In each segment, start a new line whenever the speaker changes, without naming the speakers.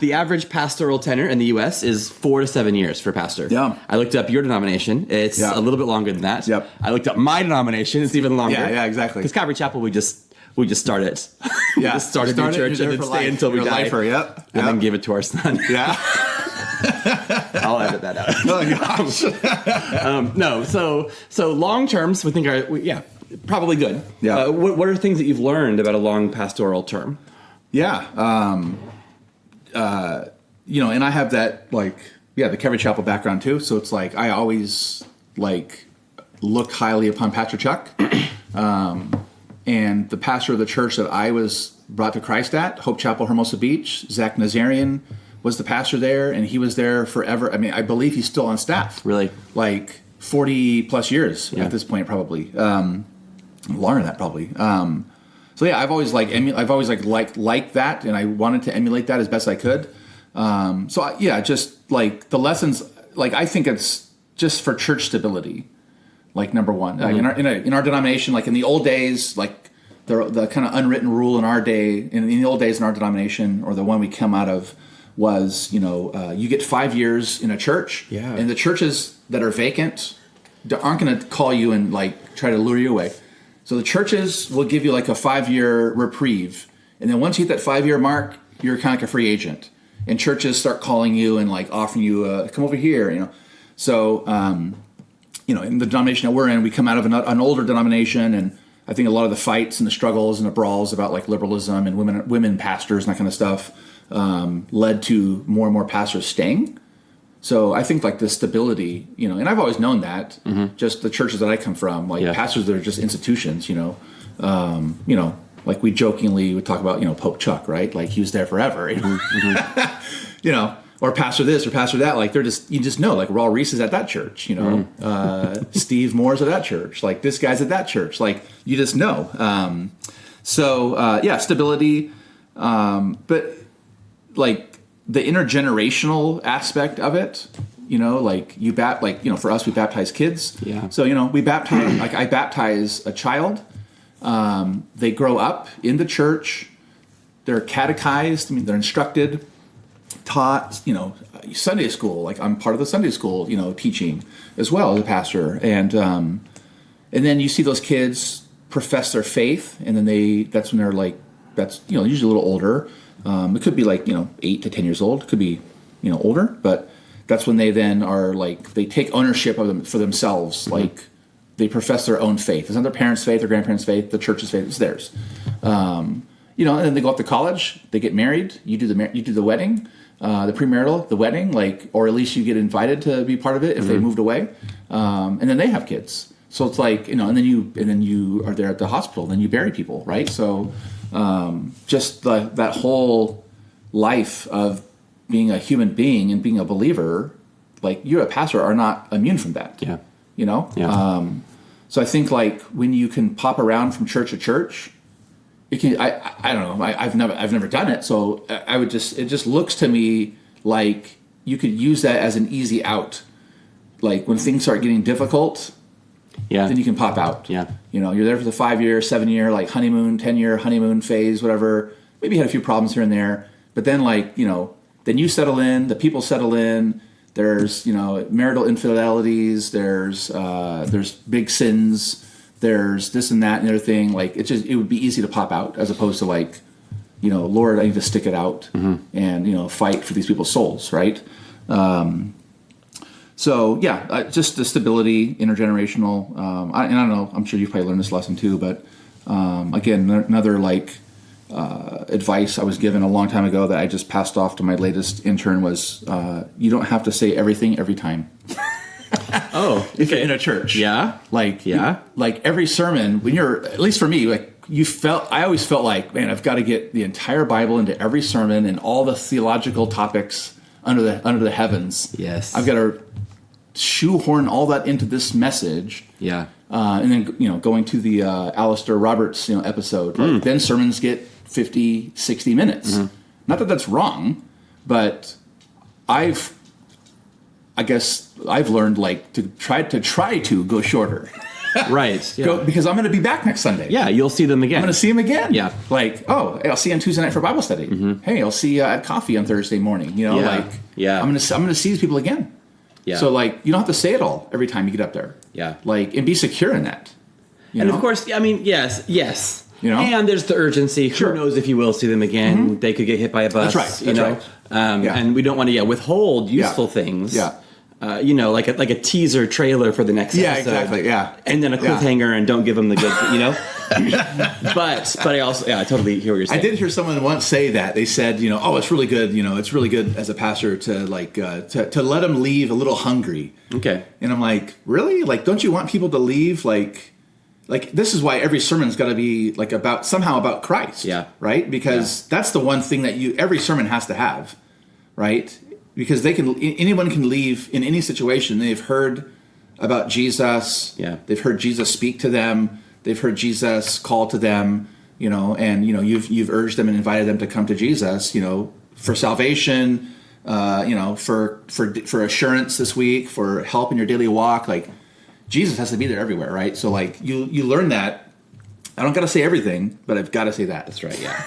The average pastoral tenure in the U.S. is 4 to 7 years for pastor.
Yeah.
I looked up your denomination. It's a little bit longer than that.
Yep.
I looked up my denomination. It's even longer.
Yeah, exactly.
Because Calvary Chapel, we just started. We just started new church and then stay until we die.
Yep.
And then give it to our son.
Yeah.
I'll edit that out.
Oh, gosh.
No, so long terms we think are probably good.
Yeah.
What are things that you've learned about a long pastoral term?
Yeah. And I have that, the Calvary Chapel background too. So it's like, I always look highly upon Pastor Chuck. And the pastor of the church that I was brought to Christ at, Hope Chapel, Hermosa Beach, Zach Nazarian was the pastor there, and he was there forever. I mean, I believe he's still on staff.
Really?
40 plus years at this point, probably. Longer than that, probably. I've always liked that, and I wanted to emulate that as best I could. Just the lessons. I think it's just for church stability. Number one,
Mm-hmm.
in our denomination, in the old days, the kind of unwritten rule in our day, in the old days in our denomination, or the one we come out of, was you get 5 years in a church, and the churches that are vacant aren't going to call you and try to lure you away. So the churches will give you a 5-year reprieve, and then once you hit that 5-year mark, you're kind of like a free agent, and churches start calling you and offering you come over here, So in the denomination that we're in, we come out of an older denomination, and I think a lot of the fights and the struggles and the brawls about liberalism and women pastors and that kind of stuff led to more and more pastors staying. So I think the stability, and I've always known that, just the churches that I come from, pastors that are just institutions, we jokingly would talk about, Pope Chuck, right? He was there forever, or pastor this or pastor that. You just know, Raul Reese is at that church, Steve Moore's at that church, this guy's at that church. You just know. Stability. But the intergenerational aspect of it, for us, we baptize kids.
Yeah.
So, we baptize, I baptize a child. They grow up in the church. They're catechized. They're instructed, taught, Sunday school. I'm part of the Sunday school, teaching as well as a pastor. And then you see those kids profess their faith, and then that's when they're usually a little older. It could be 8 to 10 years old. It could be, older, but that's when they then are they take ownership of them for themselves. They profess their own faith. It's not their parents' faith or grandparents' faith, the church's faith, it's theirs. And then they go off to college, they get married, you do the wedding, the premarital, the wedding, or at least you get invited to be part of it if they moved away. And then they have kids. So it's and then you are there at the hospital, then you bury people, right? So just that whole life of being a human being and being a believer, you, a pastor, are not immune from that.
Yeah.
Yeah. So I think when you can pop around from church to church, it can. I don't know. I've never done it. So it just looks to me like you could use that as an easy out. When things start getting difficult, then you can pop out.
Yeah.
You're there for the 5-year, 7-year, honeymoon, 10-year honeymoon phase, whatever. Maybe you had a few problems here and there, but then then you settle in, the people settle in. There's marital infidelities. There's big sins. There's this and that and the other thing. It would be easy to pop out as opposed to Lord, I need to stick it out and fight for these people's souls, right? Just the stability, intergenerational. I don't know. I'm sure you've probably learned this lesson too, but again, another advice I was given a long time ago that I just passed off to my latest intern was, you don't have to say everything every time.
Oh, okay.
If you're in a church.
Yeah.
Every sermon, when you're, at least for me, I always felt man, I've got to get the entire Bible into every sermon and all the theological topics under the heavens.
Yes.
I've got to shoehorn all that into this message.
Yeah.
And then, going to the Alistair Roberts, episode, then sermons get 50, 60 minutes. Not that that's wrong, but I guess I've learned to try to go shorter.
Right. Yeah.
Go, because I'm going to be back next Sunday.
Yeah, you'll see them again.
I'm going to see them again.
Yeah.
Like, oh, I'll see you on Tuesday night for Bible study. Hey, I'll see you at coffee on Thursday morning. You know, I'm going to see these people again. Yeah. So like, you don't have to say it all every time you get up there.
Yeah.
Like, and be secure in that.
And of course, I mean, yes. You know? And there's the urgency. Sure. Who knows if you will see them again? They could get hit by a bus.
That's right. That's right.
And we don't want to withhold useful things. Yeah. Like a teaser trailer for the next episode.
Exactly. Yeah.
And then a cliffhanger, and don't give them the good, But I also, I totally hear what you're saying.
I did hear someone once say that. They said, it's really good. It's really good as a pastor to to let them leave a little hungry.
Okay.
And I'm like, really? Like, don't you want people to leave like this is why every sermon's got to be like somehow about Christ.
Yeah.
Right? Because that's the one thing that every sermon has to have, right? Because anyone can leave in any situation. They've heard about Jesus.
Yeah.
They've heard Jesus speak to them. They've heard Jesus call to them, and you've urged them and invited them to come to Jesus, for salvation, for assurance this week, for help in your daily walk. Like, Jesus has to be there everywhere, right? So like you learn that. I don't got to say everything, but I've got to say that.
That's right. Yeah.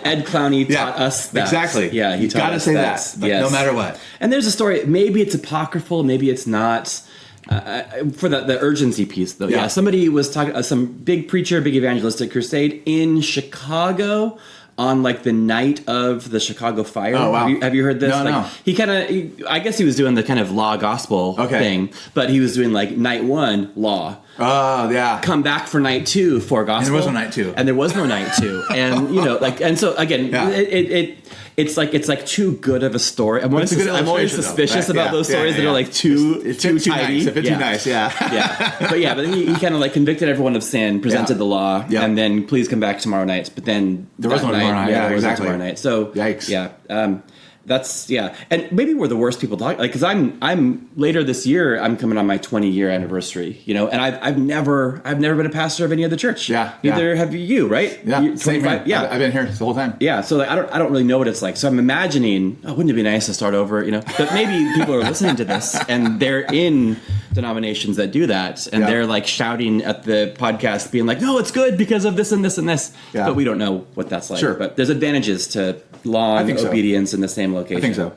Ed Clowney taught us that.
Exactly.
Yeah, he taught us
got to say that. Yes. No matter what.
And there's a story. Maybe it's apocryphal. Maybe it's not. For the urgency piece, though. Yeah. Somebody was talking. Some big preacher, big evangelistic crusade in Chicago on like the night of the Chicago fire.
Oh, wow.
Have you heard this?
No.
He kind of, I guess he was doing the kind of law gospel thing, but he was doing like night 1 law.
Oh, yeah.
Come back for night 2 for gospel.
And there was no night 2.
And there was no night 2. And and so again, it's like too good of a story. I'm always suspicious about those stories that are like too tidy.
A bit too nice. Yeah.
But he kind of like convicted everyone of sin, presented the law, and then please come back tomorrow night. But then
there was no tomorrow night.
Yeah, exactly. Tomorrow night. So
yikes.
Yeah. That's and maybe we're the worst people to talk, like, because I'm later this year I'm coming on my 20-year anniversary, and I've never been a pastor of any other church. Neither have you, right?
Yeah, same here. Yeah, I've been here the whole time.
Yeah, so like, I don't really know what it's like. So I'm imagining, wouldn't it be nice to start over? But maybe people are listening to this and they're in denominations that do that, and they're like shouting at the podcast, being like, "No, it's good because of this and this and this." But we don't know what that's like.
Sure,
but there's advantages to law and obedience in the same location.
I think so.